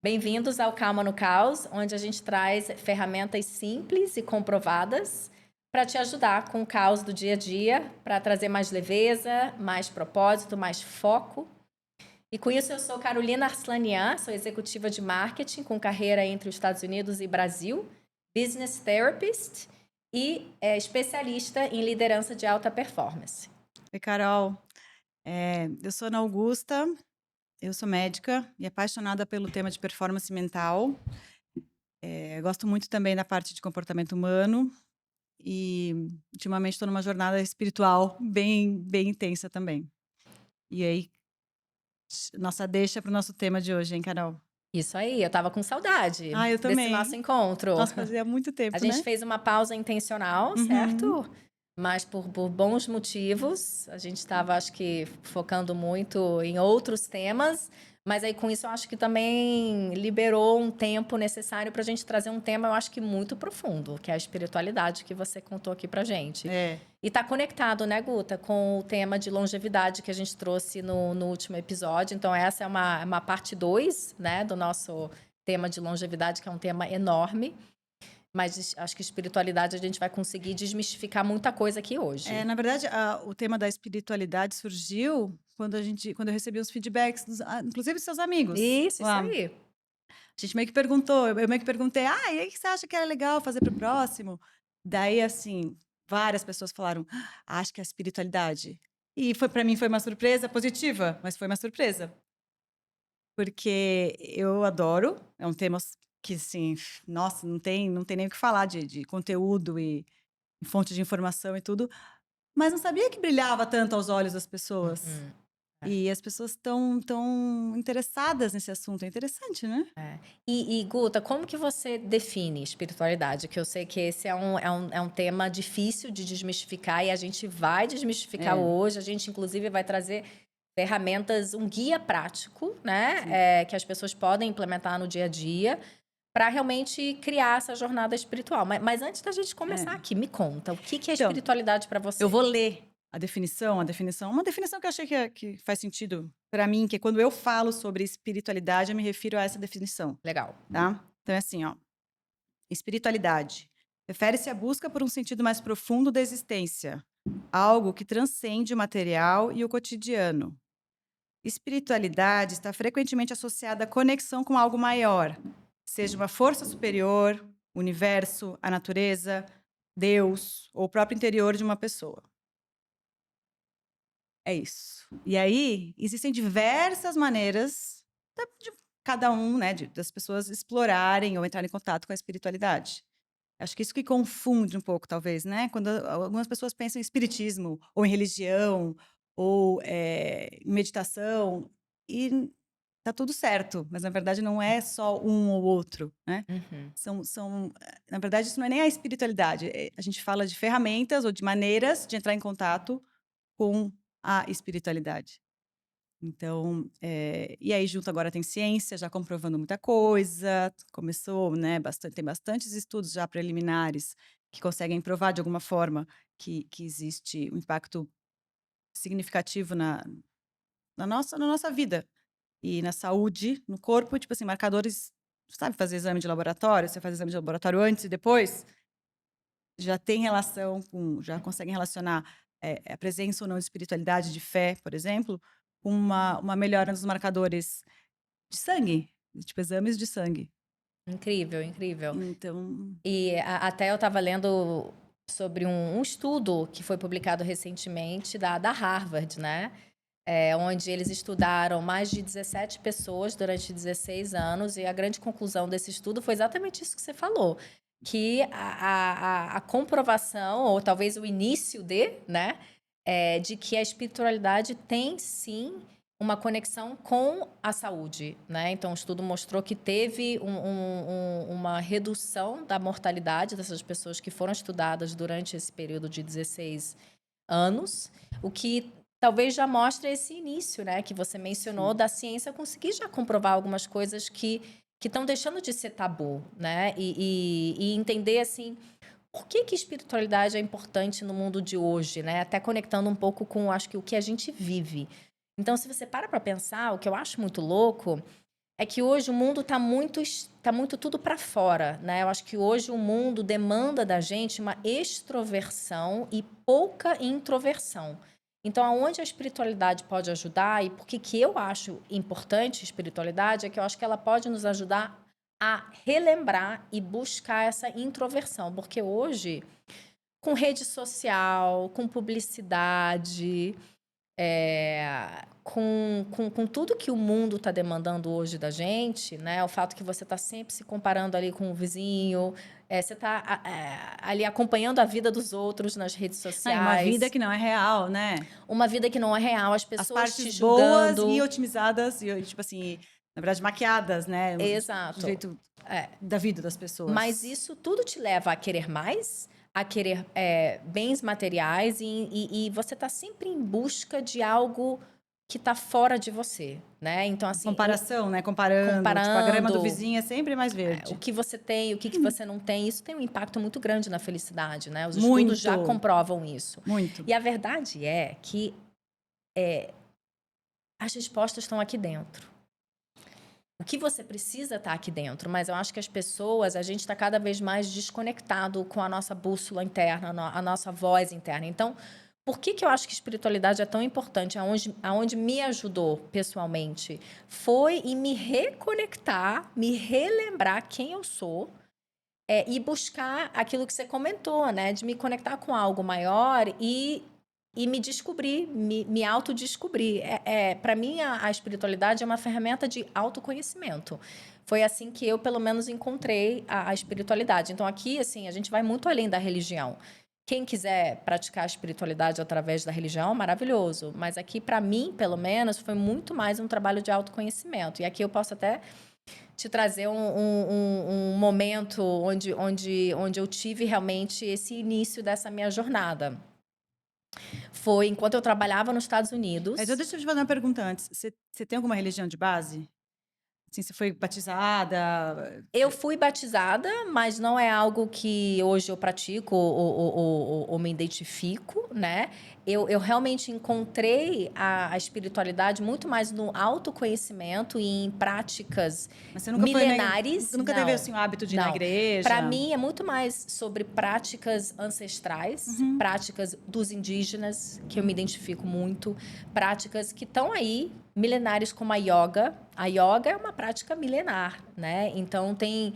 Bem-vindos ao Calma no Caos, onde a gente traz ferramentas simples e comprovadas para te ajudar com o caos do dia a dia, para trazer mais leveza, mais propósito, mais foco. E com isso eu sou Carolina Arslanian, sou executiva de marketing com carreira entre os Estados Unidos e Brasil, business therapist e especialista em liderança de alta performance. Oi, Carol. Eu sou Ana Augusta, eu sou médica e apaixonada pelo tema de performance mental. Gosto muito também da parte de comportamento humano e ultimamente estou numa jornada espiritual bem intensa também. E aí, nossa deixa para o nosso tema de hoje, hein, Carol? Isso aí, eu tava com saudade Ah, eu desse nosso também. encontro. Nossa, fazia muito A tempo, gente né? fez uma pausa intencional, Uhum. certo? Mas por bons motivos. A gente estava, acho que, focando muito em outros temas. Mas aí, com isso, eu acho que também liberou um tempo necessário para a gente trazer um tema, eu acho que muito profundo, que é a espiritualidade que você contou aqui pra gente. É, E tá conectado, né, Guta, com o tema de longevidade que a gente trouxe no último episódio. Então, essa é uma parte 2, né, do nosso tema de longevidade, que é um tema enorme. Mas acho que espiritualidade a gente vai conseguir desmistificar muita coisa aqui hoje. na verdade, o tema da espiritualidade surgiu quando eu recebi os feedbacks, inclusive dos seus amigos Isso lá. aí. A gente meio que perguntou, eu meio que perguntei: "Ah, e aí, o que você acha que era legal fazer para o próximo?". Daí, assim, várias pessoas falaram: "Ah, acho que é a espiritualidade". E foi para mim foi uma surpresa positiva, mas foi uma surpresa, porque eu adoro, é um tema que, assim, nossa, não tem nem o que falar de conteúdo e fonte de informação e tudo, mas não sabia que brilhava tanto aos olhos das pessoas. Uhum. É, E as pessoas estão interessadas nesse assunto, é interessante, né? é. E, Guta, como que você define espiritualidade? Que eu sei que esse é um tema difícil de desmistificar e a gente vai desmistificar É, hoje. A gente, inclusive, vai trazer ferramentas, um guia prático, né? sim. Que as pessoas podem implementar no dia a dia para realmente criar essa jornada espiritual. Mas antes da gente começar É. aqui, me conta, o que é Então, espiritualidade para eu você? vou ler a definição uma definição que eu achei que faz sentido para mim, que é quando eu falo sobre espiritualidade, eu me refiro a essa definição, Legal. tá. Então é assim, ó: espiritualidade refere-se à busca por um sentido mais profundo da existência, algo que transcende o material e o cotidiano. Espiritualidade está frequentemente associada à conexão com algo maior, seja uma força superior, o universo, a natureza, Deus ou o próprio interior de uma pessoa. É isso. E aí, existem diversas maneiras de cada um, né, das pessoas explorarem ou entrar em contato com a espiritualidade. Acho que isso que confunde um pouco, talvez, né? Quando algumas pessoas pensam em espiritismo, ou em religião, ou em meditação, e tá tudo certo, mas na verdade não é só um ou outro, né? Uhum. Na verdade, isso não é nem a espiritualidade. A gente fala de ferramentas ou de maneiras de entrar em contato com a espiritualidade. Então, e aí junto agora tem ciência já comprovando muita coisa, começou, né, tem bastantes estudos já preliminares que conseguem provar de alguma forma que existe um impacto significativo na nossa vida e na saúde, no corpo, tipo assim, marcadores, sabe, fazer exame de laboratório, você faz exame de laboratório antes e depois, já tem relação com já conseguem relacionar, a presença ou não de espiritualidade, de fé, por exemplo, com uma melhora nos marcadores de sangue, tipo exames de sangue. Incrível, incrível. Então E até eu estava lendo sobre um estudo que foi publicado recentemente da Harvard, né? Onde eles estudaram mais de 17 pessoas durante 16 anos, e a grande conclusão desse estudo foi exatamente isso que você falou. Que a comprovação, ou talvez o início né, de que a espiritualidade tem sim uma conexão com a saúde, né? Então, o estudo mostrou que teve uma redução da mortalidade dessas pessoas que foram estudadas durante esse período de 16 anos, o que talvez já mostre esse início, né, que você mencionou, sim, da ciência conseguir já comprovar algumas coisas que estão deixando de ser tabu, né? E entender assim por que espiritualidade é importante no mundo de hoje, né? Até conectando um pouco com, acho que, o que a gente vive. Então, se você para pensar, o que eu acho muito louco É que hoje o mundo tá muito tudo para fora, né? Eu acho que hoje o mundo demanda da gente uma extroversão e pouca introversão. Então, aonde a espiritualidade pode ajudar, e por que que eu acho importante a espiritualidade, é que eu acho que ela pode nos ajudar a relembrar e buscar essa introversão. Porque hoje, com rede social, com publicidade, com tudo que o mundo está demandando hoje da gente, né? O fato que você está sempre se comparando ali com o vizinho, você está ali acompanhando a vida dos outros nas redes Ah, e uma vida sociais, que não é real, né? uma vida que não é real, as As pessoas te partes boas e julgando. otimizadas, e, tipo assim, na verdade, maquiadas, né? Do Exato. jeito É. da vida das Mas pessoas. isso tudo te leva a querer mais, a querer bens materiais, e você está sempre em busca de algo que está fora de você, né? Então, assim, Comparação, né? Comparando. Tipo, a grama do comparando vizinho é sempre mais o verde. que você tem, o que que você não tem, isso tem um impacto muito grande na felicidade, né? Os estudos já Muito, comprovam isso. muito. E a verdade é que as respostas estão aqui dentro. O que você precisa está aqui dentro, mas eu acho que as pessoas, a gente está cada vez mais desconectado com a nossa bússola interna, a nossa voz interna. Então, por que que eu acho que espiritualidade é tão importante? Aonde me ajudou pessoalmente foi em me reconectar, me relembrar quem eu sou, e buscar aquilo que você comentou, né? De me conectar com algo maior e me descobrir, me autodescobrir. Para mim, a espiritualidade é uma ferramenta de autoconhecimento. Foi assim que eu, pelo menos, encontrei a espiritualidade. Então, aqui, assim, a gente vai muito além da religião. Quem quiser praticar a espiritualidade através da religião, maravilhoso. Mas aqui, para mim, pelo menos, foi muito mais um trabalho de autoconhecimento. E aqui eu posso até te trazer um momento onde eu tive realmente esse início dessa minha jornada. Foi enquanto eu trabalhava nos Estados Então, Unidos. deixa eu te fazer uma pergunta antes. Você tem alguma religião de base? Assim, você foi batizada? Eu fui batizada, mas não é algo que hoje eu pratico ou me identifico, né? Eu realmente encontrei a espiritualidade muito mais no autoconhecimento e em práticas Mas você nunca foi milenares. nunca teve Não, assim o hábito de ir na não. Para igreja? mim é muito mais sobre práticas ancestrais, Uhum. práticas dos indígenas, que eu me identifico muito, práticas que estão aí milenares como a yoga. A yoga é uma prática milenar, né? Então tem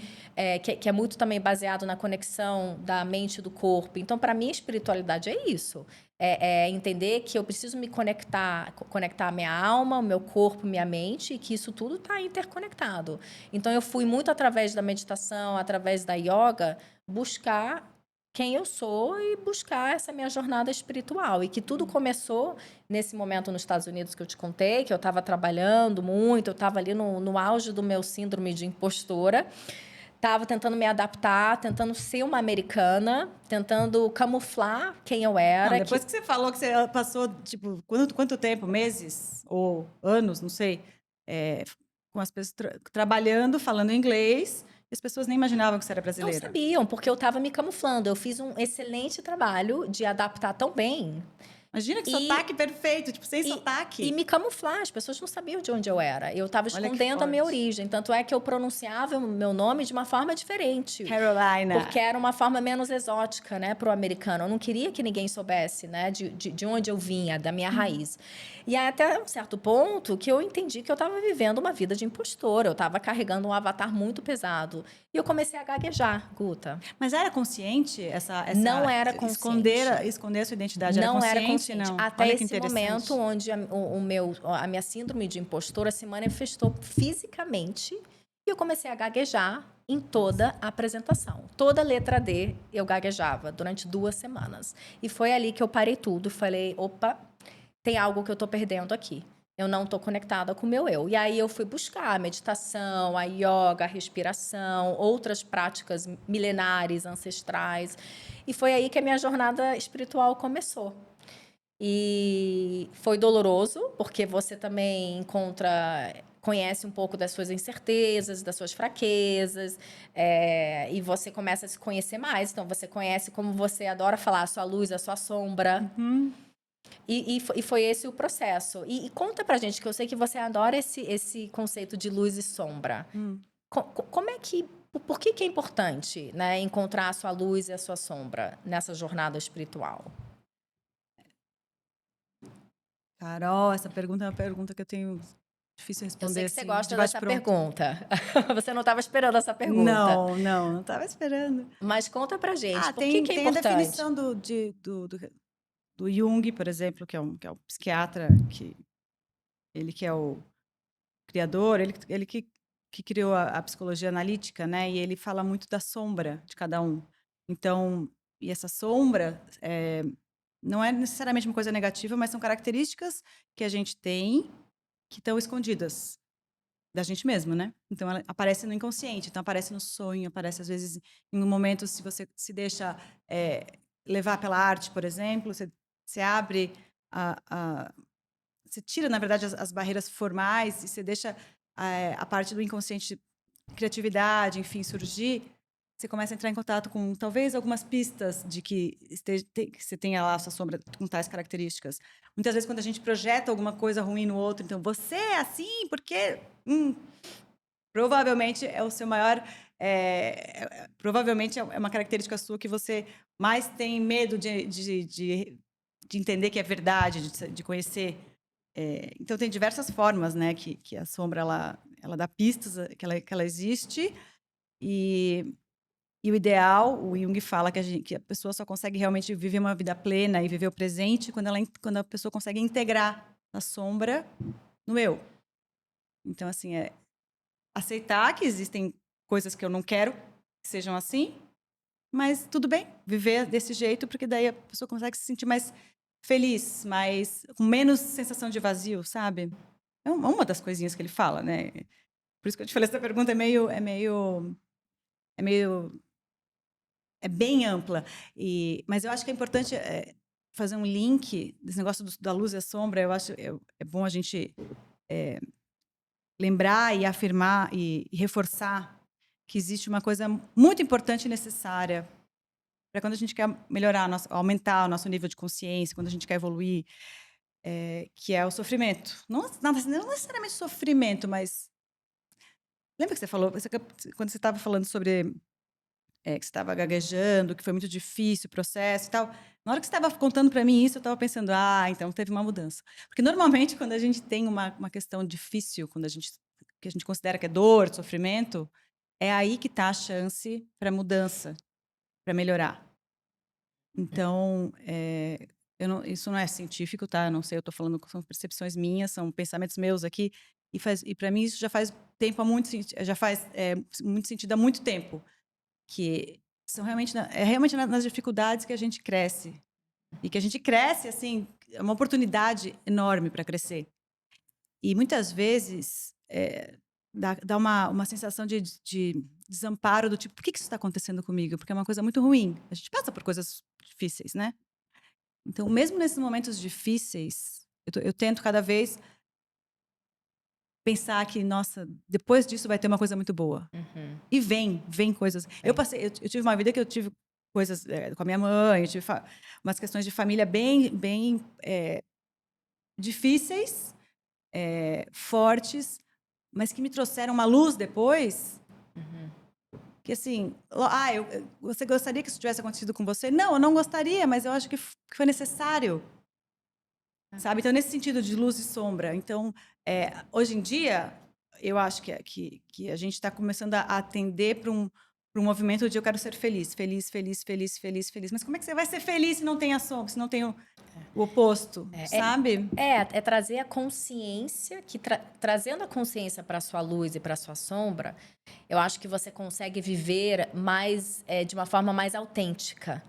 que é muito também baseado na conexão da mente e do corpo. Então, para mim, a espiritualidade é isso. É entender que eu preciso me conectar a minha alma, o meu corpo, minha mente, e que isso tudo está interconectado. Então, eu fui muito através da meditação, através da yoga, buscar quem eu sou e buscar essa minha jornada espiritual. E que tudo começou nesse momento nos Estados Unidos que eu te contei, que eu estava trabalhando muito, eu estava ali no auge do meu síndrome de impostora. Estava tentando me adaptar, tentando ser uma americana, tentando camuflar quem eu Não, era. depois que você falou que você passou, tipo, quanto tempo? Meses? Ou anos, não sei, com as pessoas trabalhando, falando inglês, e as pessoas nem imaginavam que você era Não brasileira. sabiam, porque eu estava me camuflando. Eu fiz um excelente trabalho de adaptar tão bem. Imagina que E sotaque perfeito, tipo, sem E, e sotaque. me camuflar, as pessoas não sabiam de onde eu era. Eu estava Olha que escondendo a minha forte. origem. Tanto é que eu pronunciava o meu nome de uma forma diferente. Carolina. Porque era uma forma menos exótica, né, para o americano. Eu não queria que ninguém soubesse, né, de onde eu vinha, da minha raiz. E aí, até um certo ponto que eu entendi que eu estava vivendo uma vida de impostora. Eu estava carregando um avatar muito pesado. E eu comecei a gaguejar, Guta. Mas era consciente Não era esconder, consciente. esconder a sua identidade? Era Não era consciente? consciente. Não. Até Olha que esse momento interessante. onde a minha síndrome de impostora se manifestou fisicamente e eu comecei a gaguejar em toda a apresentação. Toda letra D eu gaguejava durante 2 semanas. E foi ali que eu parei tudo e falei: opa, tem algo que eu tô perdendo aqui. Eu não tô conectada com o meu eu. E aí eu fui buscar a meditação, a yoga, a respiração, outras práticas milenares, ancestrais. E foi aí que a minha jornada espiritual começou. E foi doloroso, porque você também conhece um pouco das suas incertezas, das suas fraquezas, e você começa a se conhecer mais. Então, você conhece, como você adora falar, a sua luz, a sua sombra. Uhum. E foi esse o processo. E conta pra gente, que eu sei que você adora esse conceito de luz e sombra. Hum. Como é que... Por que é importante, né, encontrar a sua luz e a sua sombra nessa jornada espiritual? Carol, essa pergunta é uma pergunta que eu tenho difícil Eu responder sei que você assim, de gosta dessa bate-pronto. pergunta. Você não estava esperando essa pergunta. Não estava esperando. Mas conta pra gente, Ah, por que é tem a importante? definição do Jung, por exemplo, que é um psiquiatra, ele que é o criador, ele que criou a psicologia analítica, né? E ele fala muito da sombra de cada um. Então, e essa sombra não é necessariamente uma coisa negativa, mas são características que a gente tem que estão escondidas da gente mesmo, né? Então, ela aparece no inconsciente, então aparece no sonho, aparece às vezes em um momento, se você se deixa levar pela arte, por exemplo, você abre você tira, na verdade, as barreiras formais e você deixa a parte do inconsciente, criatividade, enfim, surgir. Você começa a entrar em contato com talvez algumas pistas de que você tenha lá a sua sombra com tais características. Muitas vezes, quando a gente projeta alguma coisa ruim no outro, então você é assim porque provavelmente é o seu maior. Provavelmente é uma característica sua que você mais tem medo de entender que é verdade, de conhecer. Então, tem diversas formas, né, que a sombra ela dá pistas que ela existe. E o ideal, o Jung fala que a pessoa só consegue realmente viver uma vida plena e viver o presente quando a pessoa consegue integrar a sombra no eu. Então, assim, aceitar que existem coisas que eu não quero que sejam assim, mas tudo bem, viver desse jeito, porque daí a pessoa consegue se sentir mais feliz, com menos sensação de vazio, sabe? É uma das coisinhas que ele fala, né? Por isso que eu te falei, essa pergunta é bem ampla. Mas eu acho que é importante fazer um link desse negócio da luz e a sombra. Eu acho é bom a gente lembrar e afirmar e reforçar que existe uma coisa muito importante e necessária para quando a gente quer melhorar, aumentar o nosso nível de consciência, quando a gente quer evoluir, que é o sofrimento. Não necessariamente sofrimento, mas lembra que você falou, quando você estava falando sobre que você estava gaguejando, que foi muito difícil o processo e tal. Na hora que você estava contando para mim isso, eu estava pensando, então teve uma mudança. Porque normalmente quando a gente tem uma questão difícil, que a gente considera que é dor, sofrimento, é aí que está a chance para mudança, para melhorar. Então, isso não é científico, tá? Eu não sei, eu estou falando, são percepções minhas, são pensamentos meus aqui, e para mim isso já faz tempo já faz muito sentido há muito tempo, que são realmente nas dificuldades que a gente cresce, e que a gente cresce assim, é uma oportunidade enorme para crescer. E muitas vezes dá uma sensação de desamparo, do tipo, por que isso está acontecendo comigo? Porque é uma coisa muito ruim. A gente passa por coisas difíceis, né? Então, mesmo nesses momentos difíceis, eu tento cada vez pensar que, nossa, depois disso vai ter uma coisa muito boa. E vem coisas. Eu tive uma vida que eu tive coisas com a minha mãe, eu tive umas questões de família bem difíceis, fortes, mas que me trouxeram uma luz depois. Que assim, você gostaria que isso tivesse acontecido com você? Não, eu não gostaria, mas eu acho que foi necessário. Sabe? Então, nesse sentido de luz e sombra. Então, hoje em dia, eu acho que a gente está começando a atender para um movimento de eu quero ser feliz, feliz, feliz, feliz, feliz, feliz. Mas como é que você vai ser feliz se não tem a sombra, se não tem o oposto, sabe? É trazer a consciência, trazendo a consciência para a sua luz e para a sua sombra, eu acho que você consegue viver mais, de uma forma mais autêntica.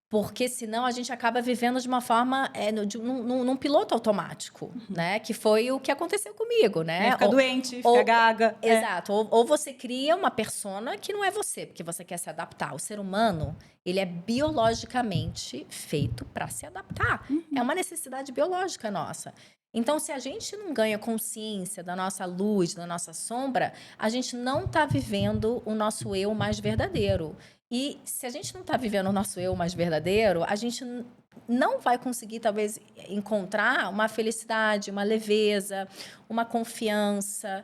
Porque senão a gente acaba vivendo de uma forma, num piloto automático, né? Que foi o que aconteceu comigo, né? Fica doente, fica gaga. Exato. Ou você cria uma persona que não é você, porque você quer se adaptar. O ser humano, ele é biologicamente feito para se adaptar. É uma necessidade biológica nossa. Então, se a gente não ganha consciência da nossa luz, da nossa sombra, a gente não está vivendo o nosso eu mais verdadeiro. E se a gente não está vivendo o nosso eu mais verdadeiro, a gente não vai conseguir, talvez, encontrar uma felicidade, uma leveza, uma confiança.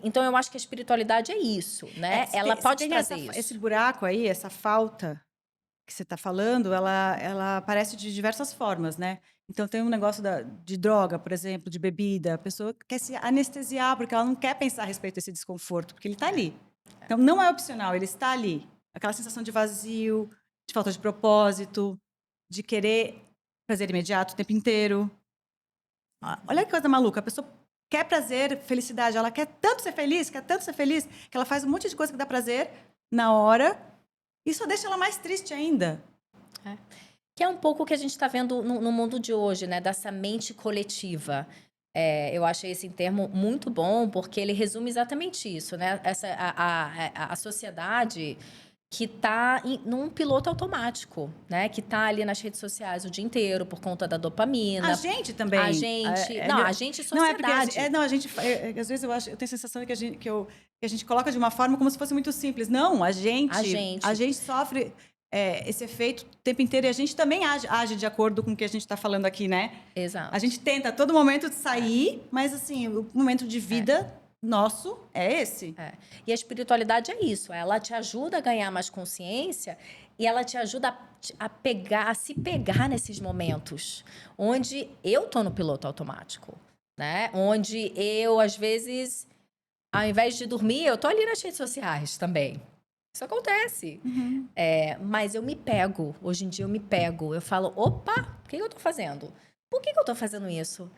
Então, eu acho que a espiritualidade é isso, né? Ela Se pode tem trazer esse isso. buraco aí, essa falta que você está falando, ela aparece de diversas formas, né? Então, tem um negócio de droga, por exemplo, de bebida. A pessoa quer se anestesiar porque ela não quer pensar a respeito desse desconforto, porque ele está ali. Então, não é opcional, ele está ali. Aquela sensação de vazio, de falta de propósito, de querer prazer imediato o tempo inteiro. Olha que coisa maluca. A pessoa quer prazer, felicidade. Ela quer tanto ser feliz, que ela faz um monte de coisa que dá prazer na hora e só deixa ela mais triste ainda. Que é um pouco o que a gente está vendo no mundo de hoje, né? Dessa mente coletiva. Eu achei esse termo muito bom, porque ele resume exatamente isso, né? A sociedade que está num piloto automático, né? Que está ali nas redes sociais o dia inteiro por conta da A dopamina. gente A também. gente. Não, a gente e Não, é porque sociedade. não, a gente. Às vezes eu tenho a sensação que a gente coloca de uma forma como se fosse muito simples. Não, a gente sofre esse efeito o tempo inteiro e a gente também age de acordo com o que a gente está falando aqui, né? Exato. A gente tenta a todo momento de sair, mas assim, o momento de vida nosso é esse. E a espiritualidade é isso, ela te ajuda a ganhar mais consciência e ela te ajuda a se pegar nesses momentos onde eu tô no piloto automático, né? Onde eu, às vezes, ao invés de dormir, eu tô ali nas redes sociais também. Isso acontece. Mas eu me pego, hoje em dia eu me pego. Eu falo, opa, o que eu tô fazendo? Por que eu tô fazendo isso?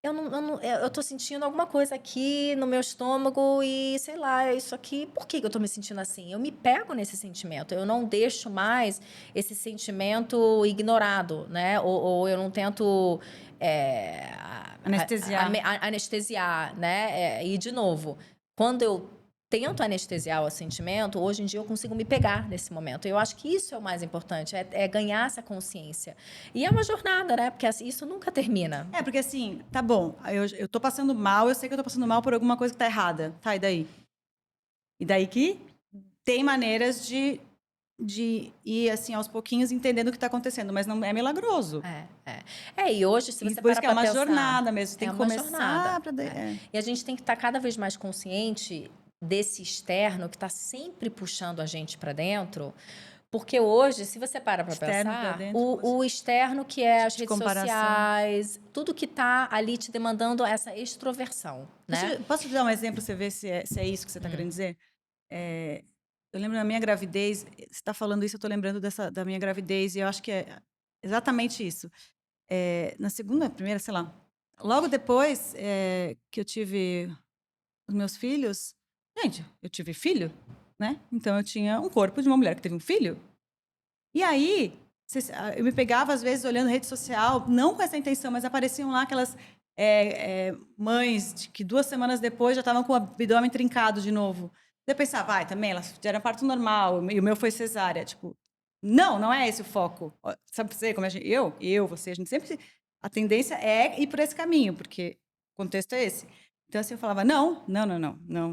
Eu tô sentindo alguma coisa aqui no meu estômago e, sei lá, isso aqui, por que eu tô me sentindo assim? Eu me pego nesse sentimento, eu não deixo mais esse sentimento ignorado, né? Ou eu não tento Anestesiar. anestesiar, né? E, de novo, quando eu tento anestesiar o sentimento, hoje em dia eu consigo me pegar nesse momento. Eu acho que isso é o mais importante, é ganhar essa consciência. E é uma jornada, né? Porque assim, isso nunca termina. Porque assim, tá bom, eu tô passando mal, eu sei que eu tô passando mal por alguma coisa que tá errada. Tá, e daí? E daí que tem maneiras de ir, assim, aos pouquinhos entendendo o que está acontecendo, mas não é milagroso. E hoje, se E você por isso parar que é para uma pensar... jornada mesmo, você tem É que uma começar jornada. para... E a gente tem que estar cada vez mais consciente desse externo que está sempre puxando a gente para dentro. Porque hoje, se você para para Externo pra pensar, dentro, o externo que é as de redes comparação. sociais, tudo que está ali te demandando essa extroversão, né? Posso te dar um exemplo, você ver se é isso que você está querendo dizer? Eu lembro da minha gravidez, você está falando isso, eu estou lembrando da minha gravidez, e eu acho que é exatamente isso. Na segunda, primeira, sei lá, logo depois que eu tive os meus filhos, gente, eu tive filho, né? Então eu tinha um corpo de uma mulher que teve um filho. E aí, eu me pegava, às vezes, olhando rede social, não com essa intenção, mas apareciam lá aquelas mães que 2 semanas depois já estavam com o abdômen trincado de novo. Eu pensava, vai, também, elas fizeram parto normal, e o meu foi cesárea. Tipo, não é esse o foco. Sabe você, como a gente, você, a gente sempre... A tendência é ir por esse caminho, porque o contexto é esse. Então, assim, eu falava, não,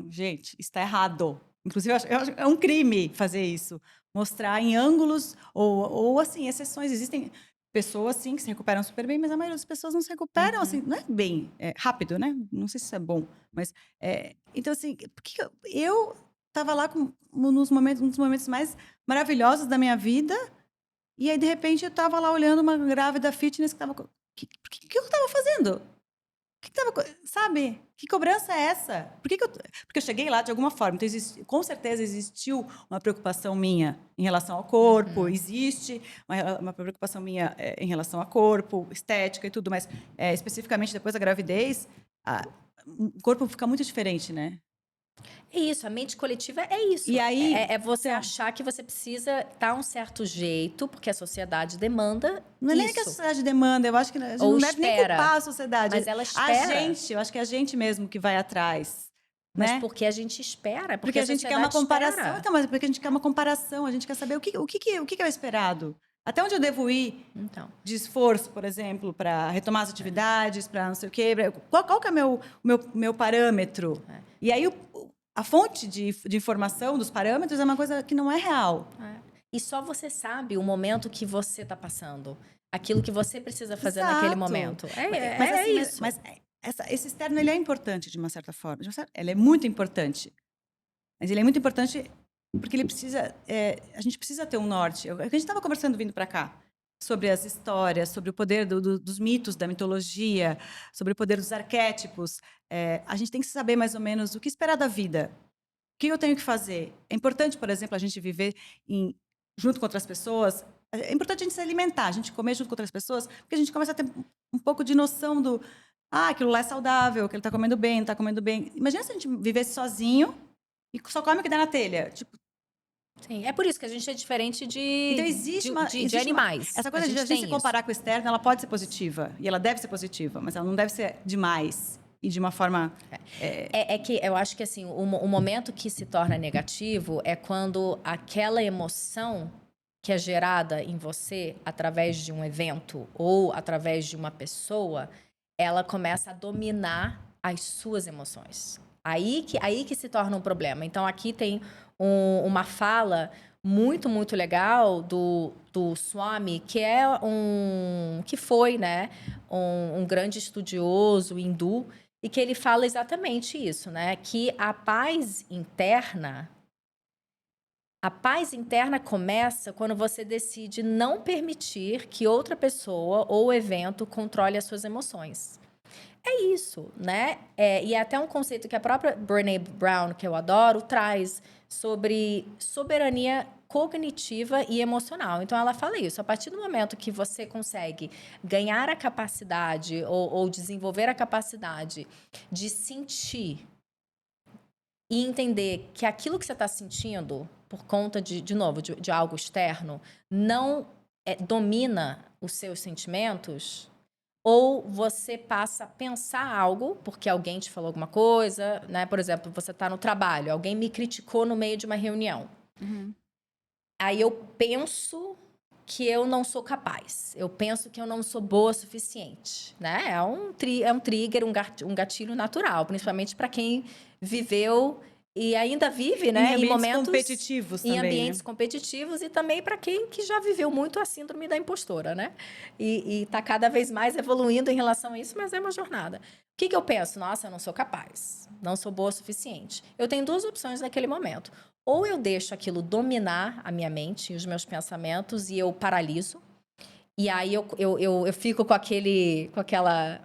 gente, está errado. Inclusive, eu acho é um crime fazer isso. Mostrar em ângulos ou assim, exceções. Existem pessoas, sim, que se recuperam super bem, mas a maioria das pessoas não se recuperam, assim, não é bem rápido, né? Não sei se isso é bom, mas... então, assim, porque eu estava lá um dos momentos mais maravilhosos da minha vida, e aí, de repente, eu estava lá olhando uma grávida fitness que estava... O que eu estava fazendo? Sabe? Que cobrança é essa? Porque eu cheguei lá de alguma forma. Então, com certeza existiu uma preocupação minha em relação ao corpo, existe uma preocupação minha em relação ao corpo, estética e tudo, mas especificamente depois da gravidez, o corpo fica muito diferente, né? É isso, a mente coletiva é isso. E aí, É você então, achar que você precisa estar um certo jeito, porque a sociedade demanda não é nem que a isso. sociedade demanda, eu acho que a gente Ou não deve nem espera. culpar a sociedade. Mas ela espera. Eu acho que é a gente mesmo que vai atrás. Mas Né? porque a gente espera, porque Porque a gente quer uma sociedade comparação. espera. Então, mas porque a gente quer uma comparação, a gente quer saber o que é o esperado. Até onde eu devo ir de esforço, por exemplo, para retomar as atividades, para não sei o quê. Qual que é o meu parâmetro? E aí, a fonte de informação dos parâmetros é uma coisa que não é real. E só você sabe o momento que você está passando. Aquilo que você precisa fazer naquele Exato. momento. Mas É assim, isso. esse externo ele é importante de uma certa forma. Ele é muito importante. Mas ele é muito importante porque ele precisa. A gente precisa ter um norte. A gente estava conversando vindo para cá sobre as histórias, sobre o poder dos mitos, da mitologia, sobre o poder dos arquétipos. A gente tem que saber mais ou menos o que esperar da vida. O que eu tenho que fazer? É importante, por exemplo, a gente viver junto com outras pessoas. É importante a gente se alimentar, a gente comer junto com outras pessoas, porque a gente começa a ter um pouco de noção do aquilo lá é saudável, que ele está comendo bem, não está comendo bem. Imagina se a gente vivesse sozinho e só come o que dá na telha. Tipo, Sim, é por isso que a gente é diferente então de animais. essa A coisa de a gente gente se tem isso. comparar com o externo, ela pode ser positiva e ela deve ser positiva, mas ela não deve ser demais e de uma forma É que eu acho que assim, o momento que se torna negativo é quando aquela emoção que é gerada em você através de um evento ou através de uma pessoa, ela começa a dominar as suas emoções. Aí que se torna um problema. Então aqui tem uma fala muito legal do Swami, que foi, né, um grande estudioso hindu, e que ele fala exatamente isso, né? Que a paz interna começa quando você decide não permitir que outra pessoa ou evento controle as suas emoções. É isso, né? E é até um conceito que a própria Brené Brown, que eu adoro, traz sobre soberania cognitiva e emocional. Então, ela fala isso. A partir do momento que você consegue ganhar a capacidade ou desenvolver a capacidade de sentir e entender que aquilo que você está sentindo, por conta de novo, de algo externo, não domina os seus sentimentos, ou você passa a pensar algo, porque alguém te falou alguma coisa, né? Por exemplo, você está no trabalho, alguém me criticou no meio de uma reunião. uhum. Aí eu penso que eu não sou capaz. Eu penso que eu não sou boa o suficiente, né? É um trigger, um gatilho natural, principalmente para quem viveu e ainda vive, Em né, em ambientes momentos, competitivos em também, né? ambientes competitivos e também para quem que já viveu muito a síndrome da impostora, né? E tá cada vez mais evoluindo em relação a isso, mas é uma jornada. O que eu penso? Nossa, eu não sou capaz, não sou boa o suficiente. Eu tenho duas opções naquele momento. Ou eu deixo aquilo dominar a minha mente e os meus pensamentos e eu paraliso. E aí eu fico com aquela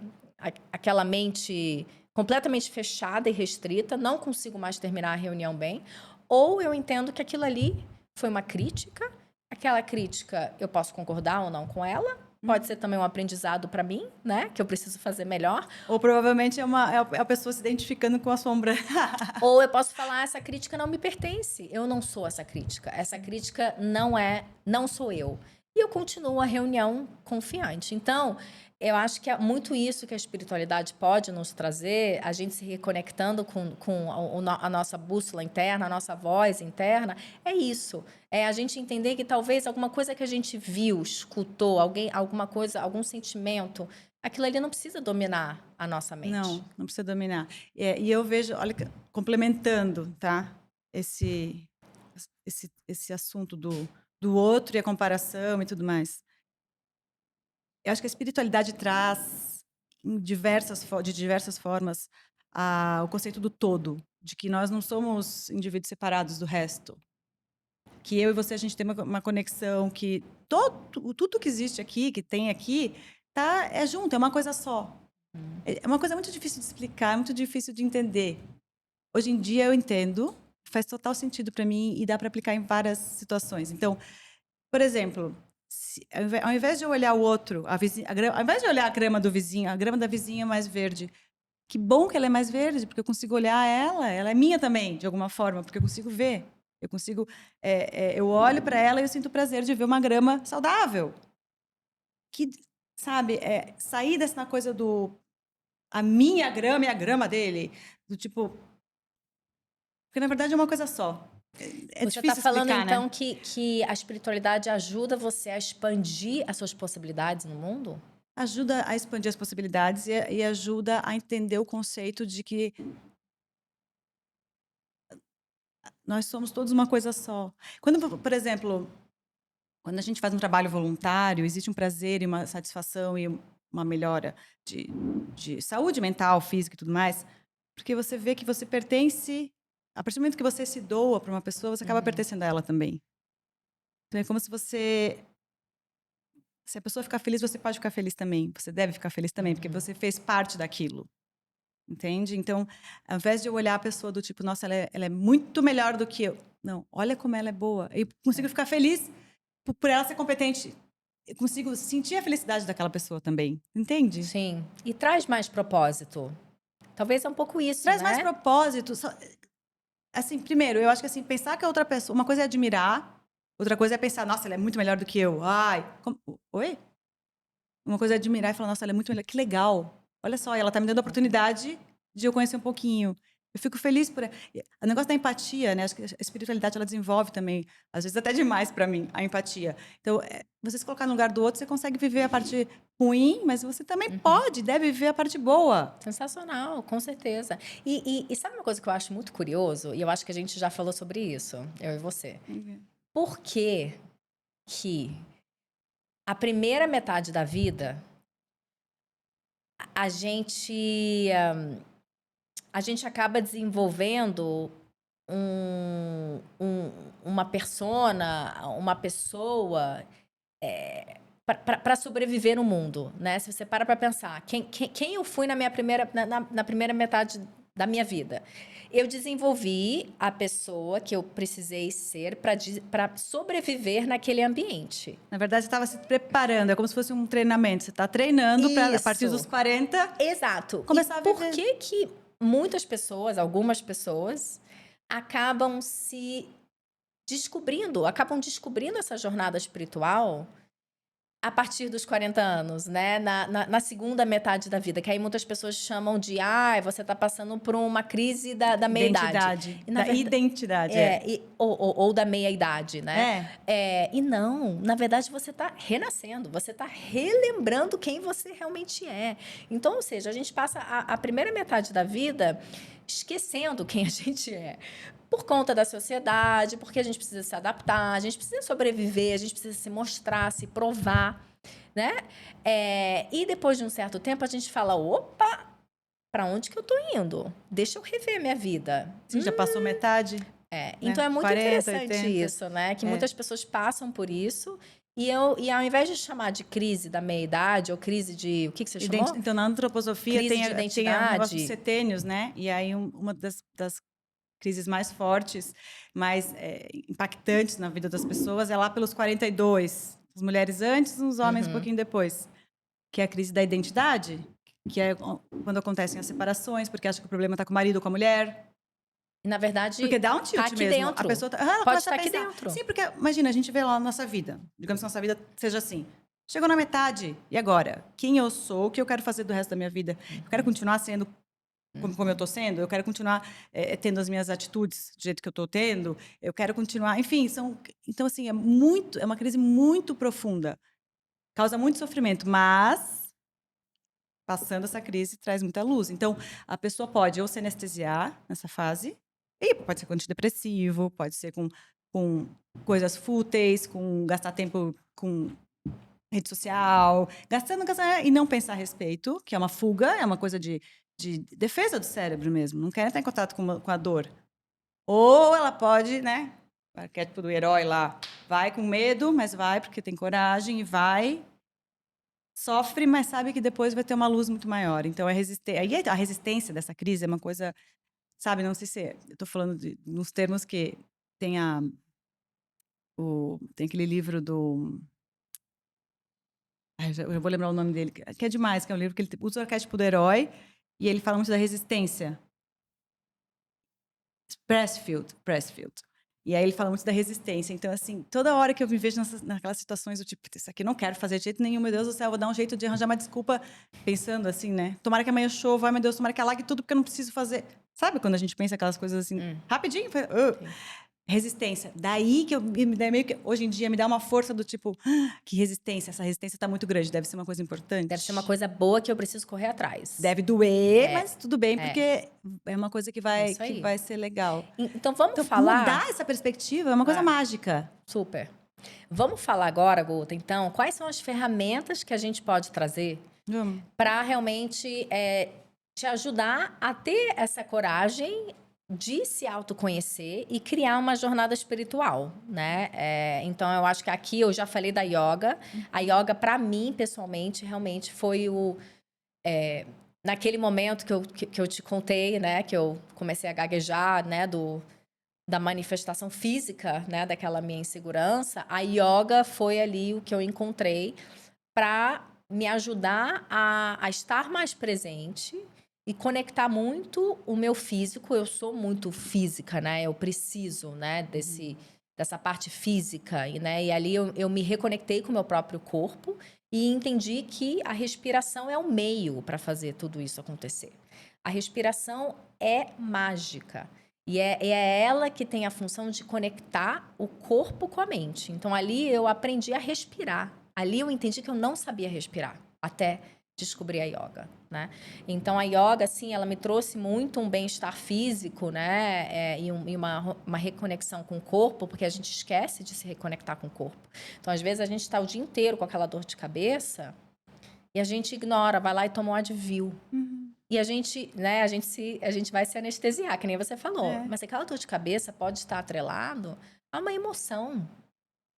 mente completamente fechada e restrita, não consigo mais terminar a reunião bem. Ou eu entendo que aquilo ali foi uma crítica. Aquela crítica eu posso concordar ou não com ela. Pode ser também um aprendizado para mim, né? Que eu preciso fazer melhor. Ou provavelmente é a pessoa se identificando com a sombra. Ou eu posso falar, essa crítica não me pertence. Eu não sou essa crítica. Essa crítica não sou eu. E eu continuo a reunião confiante. Então, eu acho que é muito isso que a espiritualidade pode nos trazer, a gente se reconectando com a nossa bússola interna, a nossa voz interna. É isso. É a gente entender que talvez alguma coisa que a gente viu, escutou, alguma coisa, algum sentimento, aquilo ali não precisa dominar a nossa mente. Não precisa dominar. E eu vejo, olha, complementando, tá? Esse assunto do outro e a comparação e tudo mais. Eu acho que a espiritualidade traz, de diversas formas, o conceito do todo, de que nós não somos indivíduos separados do resto. Que eu e você, a gente tem uma conexão, que tudo que existe aqui, que tem aqui, é junto, é uma coisa só. É uma coisa muito difícil de explicar, é muito difícil de entender. Hoje em dia eu entendo, faz total sentido para mim e dá para aplicar em várias situações. Então, por exemplo, ao invés de eu olhar o outro, ao invés de olhar a grama do vizinho, a grama da vizinha é mais verde. Que bom que ela é mais verde, porque eu consigo olhar ela é minha também, de alguma forma, porque eu consigo ver. Eu consigo, eu olho para ela e eu sinto o prazer de ver uma grama saudável. Que, sabe, sair dessa coisa do a minha grama e a grama dele, do tipo, porque na verdade é uma coisa só. É Você está difícil falando, explicar, né? então, que a espiritualidade ajuda você a expandir as suas possibilidades no mundo? Ajuda a expandir as possibilidades e ajuda a entender o conceito de que nós somos todos uma coisa só. Quando, por exemplo, quando a gente faz um trabalho voluntário, existe um prazer e uma satisfação e uma melhora de, de saúde mental, física e tudo mais, porque você vê que você pertence. A partir do momento que você se doa para uma pessoa, você acaba Uhum. pertencendo a ela também. Então é como se você. Se a pessoa ficar feliz, você pode ficar feliz também. Você deve ficar feliz também, porque Uhum. você fez parte daquilo. Entende? Então, ao invés de eu olhar a pessoa do tipo, nossa, ela é muito melhor do que eu. Não, olha como ela é boa. Eu consigo ficar feliz por ela ser competente. Eu consigo sentir a felicidade daquela pessoa também. Entende? Sim. E traz mais propósito. Talvez é um pouco isso, Traz mais né? propósito. Assim, primeiro, eu acho que assim, pensar que a outra pessoa. Uma coisa é admirar, outra coisa é pensar, nossa, ela é muito melhor do que eu. Ai, oi? Uma coisa é admirar e falar, nossa, ela é muito melhor. Que legal. Olha só, ela tá me dando a oportunidade de eu conhecer um pouquinho. Eu fico feliz por. O negócio da empatia, né? Acho que a espiritualidade ela desenvolve também, às vezes até demais para mim, a empatia. Então, você se colocar no lugar do outro, você consegue viver a parte ruim, mas você também Uhum. pode, deve viver a parte boa. Sensacional, com certeza. E sabe uma coisa que eu acho muito curioso? E eu acho que a gente já falou sobre isso, eu e você. Por que que a primeira metade da vida a gente a gente acaba desenvolvendo uma persona, uma pessoa para sobreviver no mundo, né? Se você para pensar, quem eu fui na minha primeira, na primeira metade da minha vida? Eu desenvolvi a pessoa que eu precisei ser para sobreviver naquele ambiente. Na verdade, você estava se preparando, é como se fosse um treinamento. Você está treinando para, a partir dos Isso. 40, Exato. começar E a por viver. que muitas pessoas, algumas pessoas, acabam se acabam descobrindo essa jornada espiritual a partir dos 40 anos, né? Na segunda metade da vida, que aí muitas pessoas chamam de você está passando por uma crise da meia-idade. Identidade. E, na Da verdade, identidade, é. ou da meia-idade, né? É. E não, na verdade, você está renascendo, você está relembrando quem você realmente é. Então, ou seja, a gente passa a primeira metade da vida esquecendo quem a gente é. Por conta da sociedade, porque a gente precisa se adaptar, a gente precisa sobreviver, a gente precisa se mostrar, se provar, né? E depois de um certo tempo, a gente fala, opa, para onde que eu tô indo? Deixa eu rever minha vida. Sim, já passou metade, né? Então é muito 40, interessante 80. isso, né? Que muitas pessoas passam por isso. E ao invés de chamar de crise da meia-idade, ou crise de... O que você chamou? Então, na antroposofia Crise de tem o negócio dos identidade. setênios, né? E aí, uma das crises mais fortes, mais impactantes na vida das pessoas é lá pelos 42. As mulheres antes, os homens um pouquinho depois. Que é a crise da identidade, que é quando acontecem as separações, porque acha que o problema está com o marido ou com a mulher. E, na verdade, Porque dá um tilt tá aqui mesmo. dentro. A pessoa ela Pode começa estar a aqui pensar. dentro. Sim, porque imagina, a gente vê lá na nossa vida. Digamos que a nossa vida seja assim. Chegou na metade. E agora? Quem eu sou? O que eu quero fazer do resto da minha vida? Eu quero continuar sendo como eu estou sendo? Eu quero continuar tendo as minhas atitudes do jeito que eu estou tendo? Eu quero continuar... Enfim, então, assim, é uma crise muito profunda. Causa muito sofrimento, mas... Passando essa crise, traz muita luz. Então, a pessoa pode ou se anestesiar nessa fase, e pode ser com antidepressivo, pode ser com coisas fúteis, com gastar tempo com rede social, gastando, e não pensar a respeito, que é uma fuga, é uma coisa de defesa do cérebro mesmo, não quer estar em contato com a dor. Ou ela pode, né, o arquétipo do herói lá, vai com medo, mas vai porque tem coragem e vai... Sofre, mas sabe que depois vai ter uma luz muito maior. Então, aí a resistência dessa crise é uma coisa, sabe, não sei se eu estou falando nos termos que tem tem aquele livro do... Ai, eu vou lembrar o nome dele, que é demais, que é um livro que ele usa o arquétipo do herói e ele fala muito da resistência. Pressfield. E aí ele fala muito da resistência. Então, assim, toda hora que eu me vejo naquelas situações, eu tipo, isso aqui eu não quero fazer de jeito nenhum, meu Deus do céu, eu vou dar um jeito de arranjar uma desculpa, pensando assim, né? Tomara que amanhã chova, ai meu Deus, tomara que alague tudo, porque eu não preciso fazer. Sabe quando a gente pensa aquelas coisas assim, rapidinho? Resistência. Daí que meio que hoje em dia me dá uma força do tipo, que resistência, essa resistência está muito grande, deve ser uma coisa importante. Deve ser uma coisa boa que eu preciso correr atrás. Deve doer, mas tudo bem, porque é uma coisa que vai ser legal. Então vamos falar... Mudar essa perspectiva é uma coisa mágica. Super. Vamos falar agora, Guta, então, quais são as ferramentas que a gente pode trazer Vamos. para realmente te ajudar a ter essa coragem de se autoconhecer e criar uma jornada espiritual, né? Então, eu acho que aqui eu já falei da yoga. A yoga, para mim, pessoalmente, realmente foi naquele momento que eu te contei, né? Que eu comecei a gaguejar, né? Da manifestação física, né? Daquela minha insegurança. A yoga foi ali o que eu encontrei para me ajudar a estar mais presente e conectar muito o meu físico. Eu sou muito física, né? Eu preciso, né, dessa parte física. E ali eu me reconectei com o meu próprio corpo e entendi que a respiração é o meio para fazer tudo isso acontecer. A respiração é mágica. E é ela que tem a função de conectar o corpo com a mente. Então, ali eu aprendi a respirar. Ali eu entendi que eu não sabia respirar, até descobrir a yoga, né? Então, a yoga, assim, ela me trouxe muito um bem-estar físico, né? E uma reconexão com o corpo, porque a gente esquece de se reconectar com o corpo. Então, às vezes, a gente está o dia inteiro com aquela dor de cabeça e a gente ignora, vai lá e toma um Advil. E a gente, né, a gente vai se anestesiar, que nem você falou. Mas aquela dor de cabeça pode estar atrelado a uma emoção,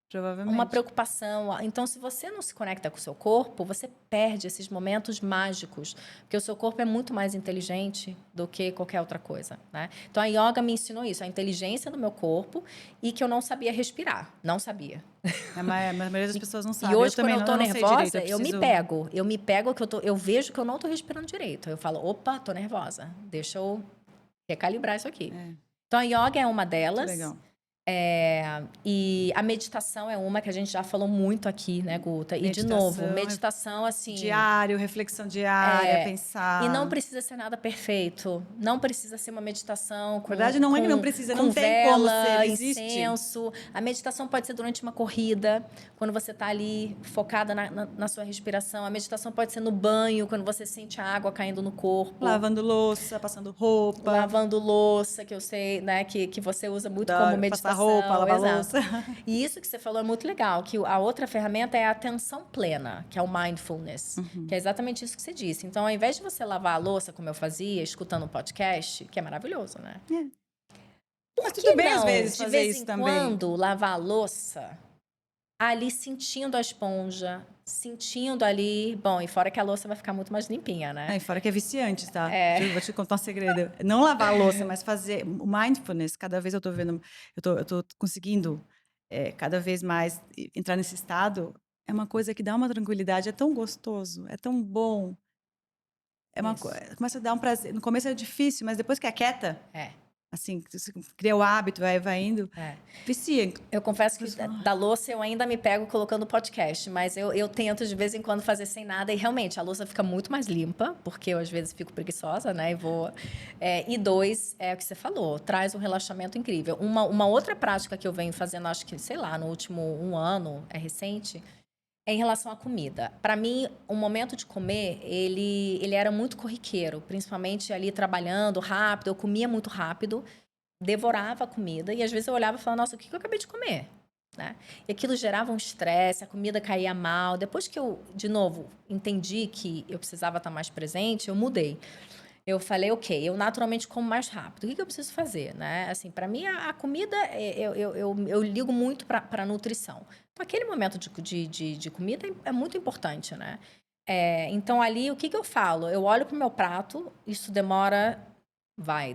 Provavelmente. uma preocupação. Então, se você não se conecta com o seu corpo, você perde esses momentos mágicos, porque o seu corpo é muito mais inteligente do que qualquer outra coisa, né? Então, a yoga me ensinou isso, a inteligência do meu corpo e que eu não sabia respirar, não sabia. Mas a maioria das pessoas não sabe. E hoje, também quando eu tô não sei direito, nervosa, eu me pego que eu vejo que eu não tô respirando direito. Eu falo, opa, tô nervosa, deixa eu recalibrar isso aqui. Então, a yoga é uma delas. Muito legal. E a meditação é uma que a gente já falou muito aqui, né, Guta? E, de novo, meditação, assim... Diário, reflexão diária, pensar... E não precisa ser nada perfeito. Não precisa ser uma meditação com... Na verdade, não é que não precisa, não tem vela, como ser, existe. incenso. A meditação pode ser durante uma corrida, quando você está ali focada na sua respiração. A meditação pode ser no banho, quando você sente a água caindo no corpo. Lavando louça, passando roupa. Lavando louça, que eu sei, né, que você usa muito como meditação. Roupa, lavar louça. E isso que você falou é muito legal, que a outra ferramenta é a atenção plena, que é o mindfulness, que é exatamente isso que você disse. Então, ao invés de você lavar a louça, como eu fazia, escutando um podcast, que é maravilhoso, né? Mas tudo bem, às vezes, fazer isso também. De vez em quando, lavar a louça, ali sentindo a esponja, sentindo ali... Bom, e fora que a louça vai ficar muito mais limpinha, né? E fora que é viciante, tá? Vou te contar um segredo. Não lavar a louça, mas fazer o mindfulness. Cada vez eu tô vendo... Eu tô conseguindo cada vez mais entrar nesse estado. É uma coisa que dá uma tranquilidade. É tão gostoso, é tão bom. Começa a dar um prazer. No começo é difícil, mas depois que aquieta... Assim, você cria o hábito, vai indo, vicia. Eu confesso que da louça eu ainda me pego colocando podcast, mas eu tento de vez em quando fazer sem nada e realmente a louça fica muito mais limpa, porque eu às vezes fico preguiçosa, né, e vou... e dois, é o que você falou, traz um relaxamento incrível. Uma outra prática que eu venho fazendo, acho que, sei lá, no último 1 ano, é recente, é em relação à comida. Para mim, o momento de comer, ele era muito corriqueiro, principalmente ali trabalhando rápido, eu comia muito rápido, devorava a comida e às vezes eu olhava e falava, nossa, o que eu acabei de comer? Né? E aquilo gerava um estresse, a comida caía mal. Depois que eu, de novo, entendi que eu precisava estar mais presente, eu mudei. Eu falei, ok, eu naturalmente como mais rápido. O que eu preciso fazer, né? Assim, para mim, a comida, eu ligo muito para a nutrição. Então, aquele momento de comida é muito importante, né? Então, ali, o que eu falo? Eu olho para o meu prato, isso demora,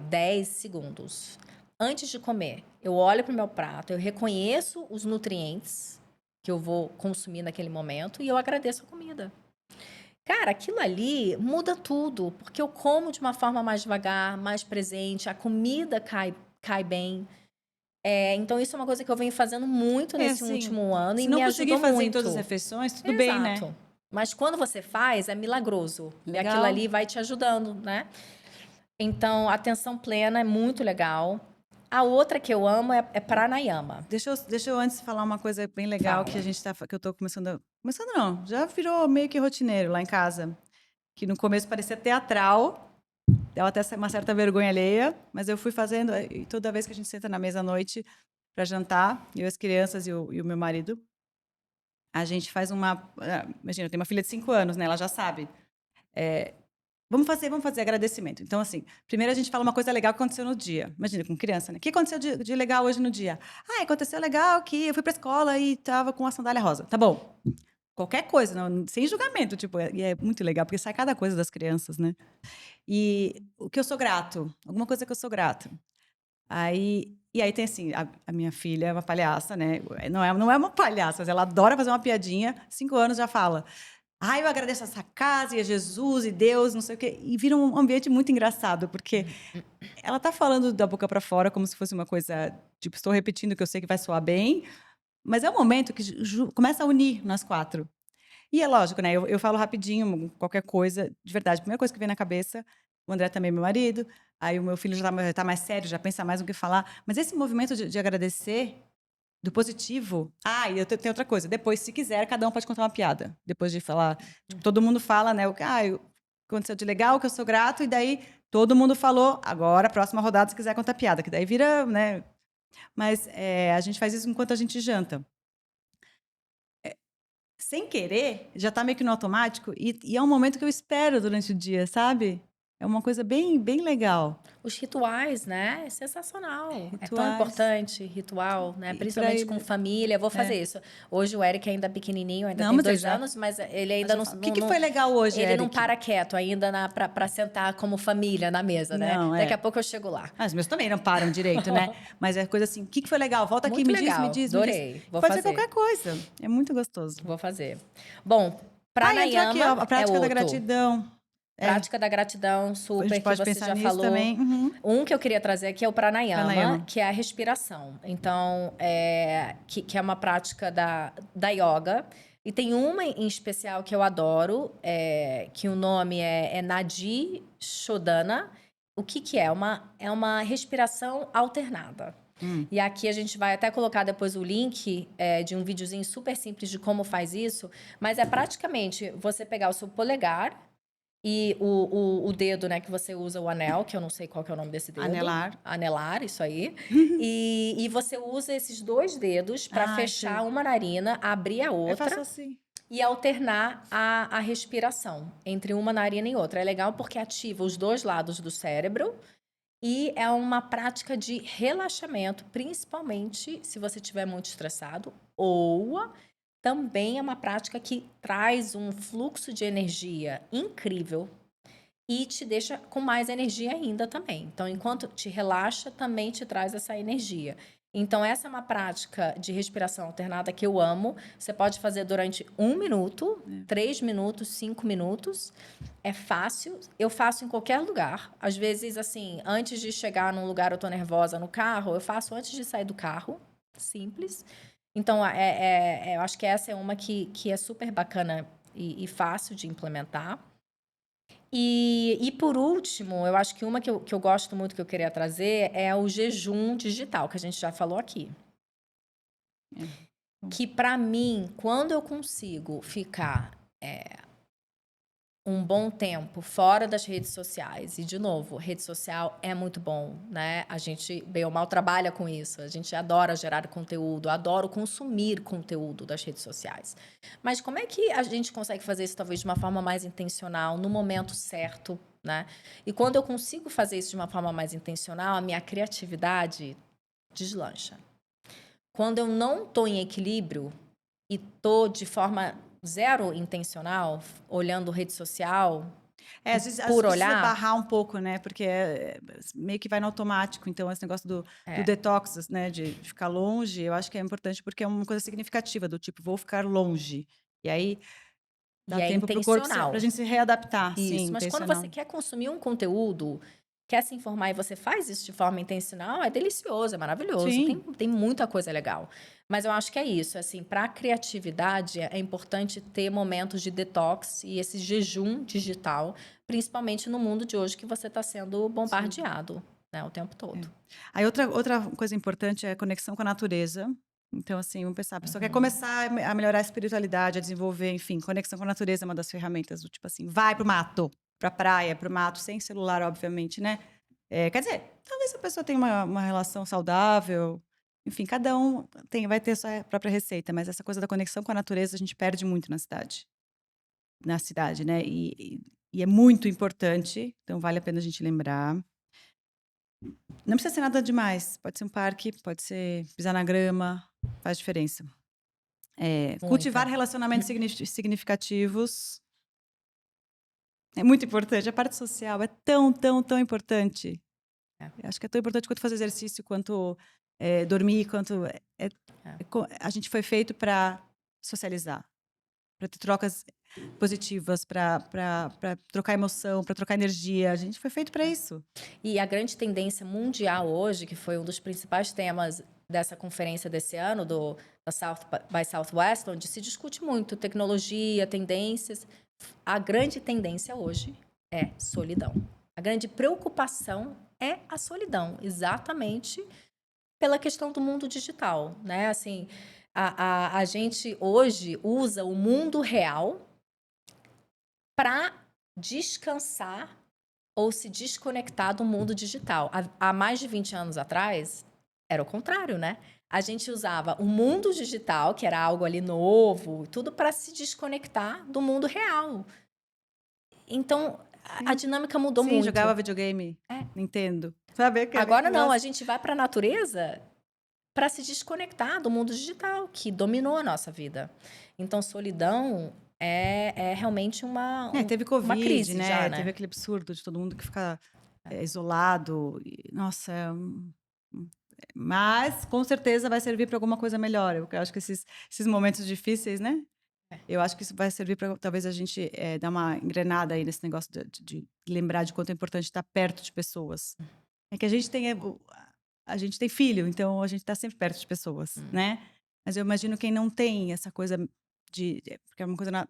10 segundos. Antes de comer, eu olho para o meu prato, eu reconheço os nutrientes que eu vou consumir naquele momento e eu agradeço a comida. Cara, aquilo ali muda tudo, porque eu como de uma forma mais devagar, mais presente, a comida cai bem. Então, isso é uma coisa que eu venho fazendo muito nesse último ano e me ajudou muito. Se não conseguir fazer em todas as refeições, tudo bem, né? Mas quando você faz, é milagroso. Legal. E aquilo ali vai te ajudando, né? Então, atenção plena é muito legal. A outra que eu amo é pranayama. Deixa eu antes falar uma coisa bem legal que que eu tô começando não, já virou meio que rotineiro lá em casa. Que no começo parecia teatral, dava até uma certa vergonha alheia, mas eu fui fazendo, e toda vez que a gente senta na mesa à noite, para jantar, eu e as crianças e o meu marido. A gente faz imagina, eu tenho uma filha de 5 anos, né, ela já sabe. Eh, vamos fazer agradecimento. Então, assim, primeiro a gente fala uma coisa legal que aconteceu no dia. Imagina, com criança, né. "O que aconteceu de legal hoje no dia?". "Ah, aconteceu legal que eu fui pra escola e estava com a sandália rosa". "Tá bom". Qualquer coisa, não sem julgamento, tipo, e é muito legal, porque sai cada coisa das crianças, né. E o que eu sou grato, alguma coisa que eu sou grato. E aí tem assim, a minha filha é uma palhaça, né, não é uma palhaça, mas ela adora fazer uma piadinha, 5 anos já fala: "Ai, eu agradeço essa casa e a Jesus e Deus, não sei o quê", e vira um ambiente muito engraçado, porque ela tá falando da boca pra fora como se fosse uma coisa, tipo, estou repetindo que eu sei que vai soar bem, mas é um momento que começa a unir nós 4. E é lógico, né, eu falo rapidinho, qualquer coisa, de verdade, a primeira coisa que vem na cabeça, o André também é meu marido, aí o meu filho já tá mais sério, já pensa mais no que falar, mas esse movimento de agradecer, do positivo. E eu tenho outra coisa, depois, se quiser, cada um pode contar uma piada, depois de falar, tipo, todo mundo fala, né, o que aconteceu de legal, que eu sou grato, e daí todo mundo falou, agora, próxima rodada, se quiser contar piada, que daí vira, né, mas, a gente faz isso enquanto a gente janta. Sem querer, já tá meio que no automático e é um momento que eu espero durante o dia, sabe. É uma coisa bem bem legal. Os rituais, né? É sensacional. É tão Rituais. importante ritual, né? E para Principalmente com ele família. Vou é. fazer isso. Hoje o Eric ainda é pequenininho, ainda Não, tem mas ele 2 já anos, mas ele a ainda gente não, fala: "O que não, que foi legal hoje, ele não Eric?". para quieto ainda para sentar como família na mesa, né? Não, Daqui é. a pouco eu chego lá. Os meus também não param direito, né. Mas é coisa assim: "O que que foi legal? Volta aqui, Muito me diz, me legal, diz, me diz". adorei. E Vou pode ser fazer, qualquer coisa, é muito gostoso. vou fazer. Bom, E entrou aqui, ó, pranayama a é prática da outro. gratidão. É, Prática da gratidão, a gente super, que pode você pensar já nisso falou. também. Uhum. Um que eu queria trazer aqui é o pranayama, Pranayama. que é a respiração. Então, que é uma prática da yoga. E tem uma em especial que eu adoro, que o nome é Nadi Shodhana. O que que é? É uma respiração alternada. Hum. E aqui a gente vai até colocar depois o link de um videozinho super simples de como faz isso. Mas é praticamente você pegar o seu polegar e o dedo, né, que você usa, o anel, que eu não sei qual que é o nome desse dedo. Anelar. Anelar, isso aí. E você usa esses 2 dedos para fechar Sei. uma narina, abrir a Eu faço outra assim. e alternar a respiração entre uma narina e outra. É legal porque ativa os 2 lados do cérebro e é uma prática de relaxamento, principalmente se você estiver muito estressado, ou também é uma prática que traz um fluxo de energia incrível e te deixa com mais energia ainda também. Então, enquanto te relaxa, também te traz essa energia. Então, essa é uma prática de respiração alternada que eu amo. Você pode fazer durante 1 minuto, 3 minutos, 5 minutos. É fácil. Eu faço em qualquer lugar. Às vezes, assim, antes de chegar num lugar eu tô nervosa no carro, eu faço antes de sair do carro. Simples. Então, eu acho que essa é uma que é super bacana e fácil de implementar. E por último, eu acho que uma que eu gosto muito, que eu queria trazer, é o jejum digital, que a gente já falou aqui. É. Hum. Que para mim, quando eu consigo ficar um bom tempo fora das redes sociais, e de novo, rede social é muito bom, né? A gente, bem ou mal, trabalha com isso. A gente adora gerar conteúdo, adora consumir conteúdo das redes sociais. Mas como é que a gente consegue fazer isso talvez de uma forma mais intencional, no momento certo, né? E quando eu consigo fazer isso de uma forma mais intencional, a minha criatividade deslancha. Quando eu não estou em equilíbrio e estou de forma zero intencional, olhando rede social, Às vezes por precisa olhar, barrar um pouco, né, porque meio que vai no automático, então esse negócio do é. detox, né, de ficar longe, eu acho que é importante, porque é uma coisa significativa, do tipo: "Vou ficar longe". E aí E dá é tempo para o corpo pra intencional. gente se readaptar. Sim, Isso. Mas quando você intencional. quer consumir um conteúdo, quer se informar e você faz isso de forma intencional, é delicioso, é maravilhoso. Tem, Sim. tem muita coisa legal. Mas eu acho que é isso. Assim, para a criatividade, é importante ter momentos de detox e esse jejum digital, principalmente no mundo de hoje que você está sendo Sim. bombardeado, né, o tempo É. todo. Aí outra coisa importante é a conexão com a natureza. Então, assim, vamos pensar, a pessoa quer Uhum. começar a melhorar a espiritualidade, a desenvolver, enfim, conexão com a natureza é uma das ferramentas do tipo assim, vai pro mato, pra praia, pro mato, sem celular, obviamente, né. Quer dizer, talvez a pessoa tenha uma relação saudável, Enfim, cada um vai ter sua própria receita, mas essa coisa da conexão com a natureza a gente perde muito na cidade, né? E é muito importante, então vale a pena a gente lembrar. Não precisa ser nada demais, pode ser um parque, pode ser pisar na grama, faz diferença. Cultivar Muita. relacionamentos significativos é muito importante. A parte social é tão, tão, tão importante. É, Eu acho que é tão importante quanto fazer exercício, quanto dormir, quanto. é. A gente foi feito para socializar, para ter trocas positivas, para trocar emoção, para trocar energia. A gente foi feito para isso. E a grande tendência mundial hoje, que foi um dos principais temas dessa conferência desse ano, da South by Southwest, onde se discute muito tecnologia, tendências, a grande tendência hoje é solidão. A grande preocupação é a solidão, exatamente pela questão do mundo digital, né? Assim, a gente hoje usa o mundo real para descansar ou se desconectar do mundo digital. Há mais de 20 anos atrás, era o contrário, né? A gente usava o mundo digital, que era algo ali novo, tudo para se desconectar do mundo real. Então, a Sim, dinâmica mudou sim, muito. jogava videogame, É. Nintendo. Sabe aquele Agora não, a negócio? gente vai para a natureza para se desconectar do mundo digital, que dominou a nossa vida. Então, solidão é realmente Teve uma Covid, crise já, né? Teve né? aquele absurdo de todo mundo que fica isolado. Nossa, mas com certeza vai servir para alguma coisa melhor. Eu acho que esses momentos difíceis, né? Eu acho que isso vai servir para talvez a gente dar uma engrenada aí nesse negócio de lembrar de quanto é importante estar perto de pessoas. É que a gente tem filho, então a gente está sempre perto de pessoas, né? Mas eu imagino quem não tem essa coisa porque é uma coisa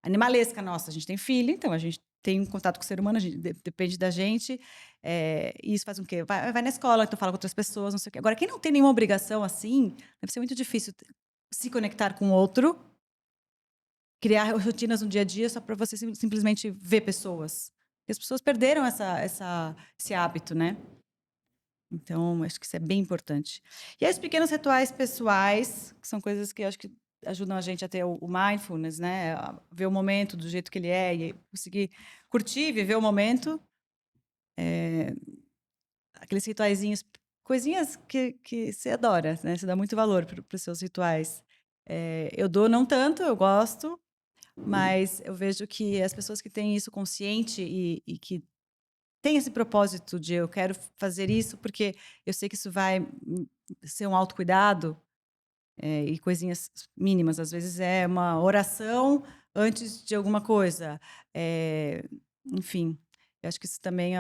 animalesca nossa. A gente tem filho, então a gente tem um contato com o ser humano, a gente depende da gente. E isso faz com que vai na escola, então fala com outras pessoas, não sei o quê. Agora, quem não tem nenhuma obrigação assim, deve ser muito difícil se conectar com o outro, criar rotinas no dia a dia só para você simplesmente ver pessoas. Porque as pessoas perderam esse hábito, né? Então, acho que isso é bem importante. E aí, os pequenos rituais pessoais, que são coisas que eu acho que ajudam a gente a ter o mindfulness, né? A ver o momento do jeito que ele é e conseguir curtir, viver o momento. Aqueles rituaizinhos, coisinhas que você adora, né? Você dá muito valor para os seus rituais. Eu dou não tanto, eu gosto, mas eu vejo que as pessoas que têm isso consciente e que têm esse propósito de eu quero fazer isso porque eu sei que isso vai ser um autocuidado, e coisinhas mínimas. Às vezes é uma oração antes de alguma coisa. Enfim, eu acho que isso também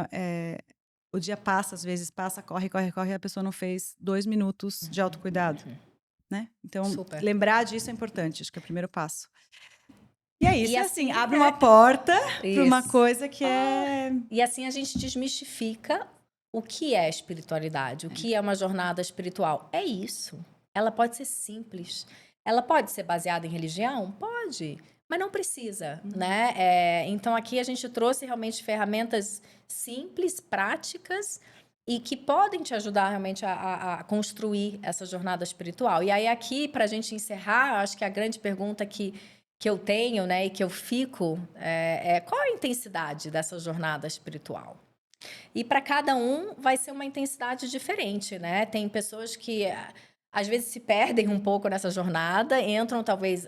o dia passa, às vezes passa, corre, corre, corre, e a pessoa não fez 2 minutos de autocuidado, né? Então, Super. lembrar disso é importante, acho que é o primeiro passo. E é isso, E e assim, assim, abre uma porta para uma isso. coisa que é. E assim a gente desmistifica o que é espiritualidade, o que é uma jornada espiritual. É isso. Ela pode ser simples. Ela pode ser baseada em religião? Pode. Mas não precisa, né? Então aqui a gente trouxe realmente ferramentas simples, práticas e que podem te ajudar realmente a construir essa jornada espiritual. E aí aqui, para a gente encerrar, acho que a grande pergunta que eu tenho, né, e que eu fico, qual a intensidade dessa jornada espiritual? E para cada um vai ser uma intensidade diferente, né? Tem pessoas que às vezes se perdem um pouco nessa jornada, entram talvez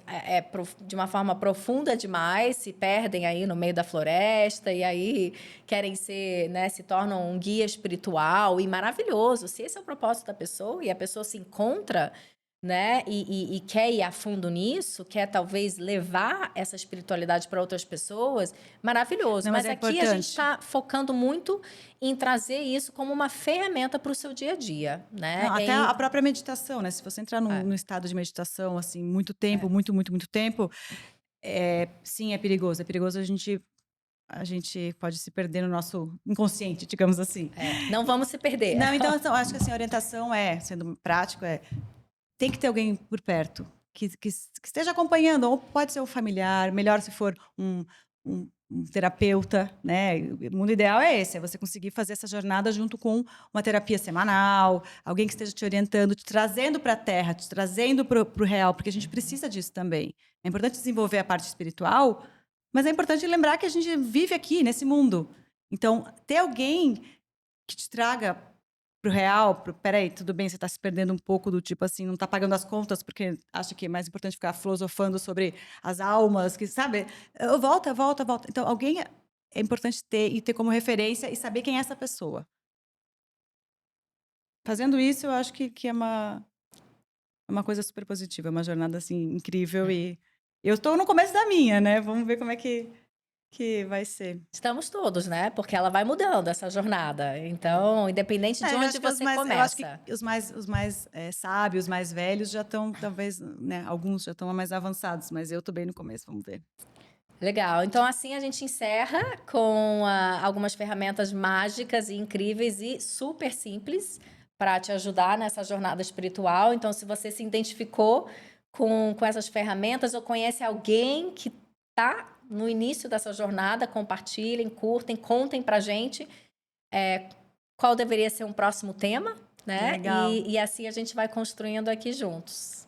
de uma forma profunda demais, se perdem aí no meio da floresta e aí querem ser, né, se tornam um guia espiritual e maravilhoso. Se esse é o propósito da pessoa e a pessoa se encontra, né, e quer ir a fundo nisso, quer talvez levar essa espiritualidade para outras pessoas, maravilhoso. Não, mas Mas é aqui a gente importante. está focando muito em trazer isso como uma ferramenta para o seu dia a dia, né? Não, até a própria meditação, né? Se você entrar num estado de meditação, assim, muito tempo, muito, muito, muito tempo, sim, é perigoso. É perigoso a gente pode se perder no nosso inconsciente, digamos assim. Não vamos se perder. Não, então, acho que assim, a orientação sendo prático, tem que ter alguém por perto que esteja acompanhando, ou pode ser um familiar, melhor se for um um terapeuta, né? O mundo ideal é esse, é você conseguir fazer essa jornada junto com uma terapia semanal, alguém que esteja te orientando, te trazendo para a terra, te trazendo para o real, porque a gente precisa disso também. É importante desenvolver a parte espiritual, mas é importante lembrar que a gente vive aqui, nesse mundo. Então, ter alguém que te traga pro real, peraí, tudo bem, você está se perdendo um pouco do tipo assim, não está pagando as contas porque acha que é mais importante ficar filosofando sobre as almas, que sabe? Volta, volta, volta. Então, alguém é importante ter e ter como referência e saber quem é essa pessoa. Fazendo isso, eu acho que é uma coisa super positiva, é uma jornada assim incrível e eu estou no começo da minha, né? Vamos ver como é que vai ser. Estamos todos, né? Porque ela vai mudando essa jornada. Então, independente de Eu onde acho que você eu acho que começa. os mais sábios, mais velhos já estão, talvez, né? Alguns já estão mais avançados, mas eu tô bem no começo, vamos ver. Legal. Então, assim a gente encerra com algumas ferramentas mágicas e incríveis e super simples para te ajudar nessa jornada espiritual. Então, se você se identificou com essas ferramentas ou conhece alguém que está no início dessa jornada, compartilhem, curtem, contem para gente qual deveria ser um próximo tema, né? Legal. E assim a gente vai construindo aqui juntos.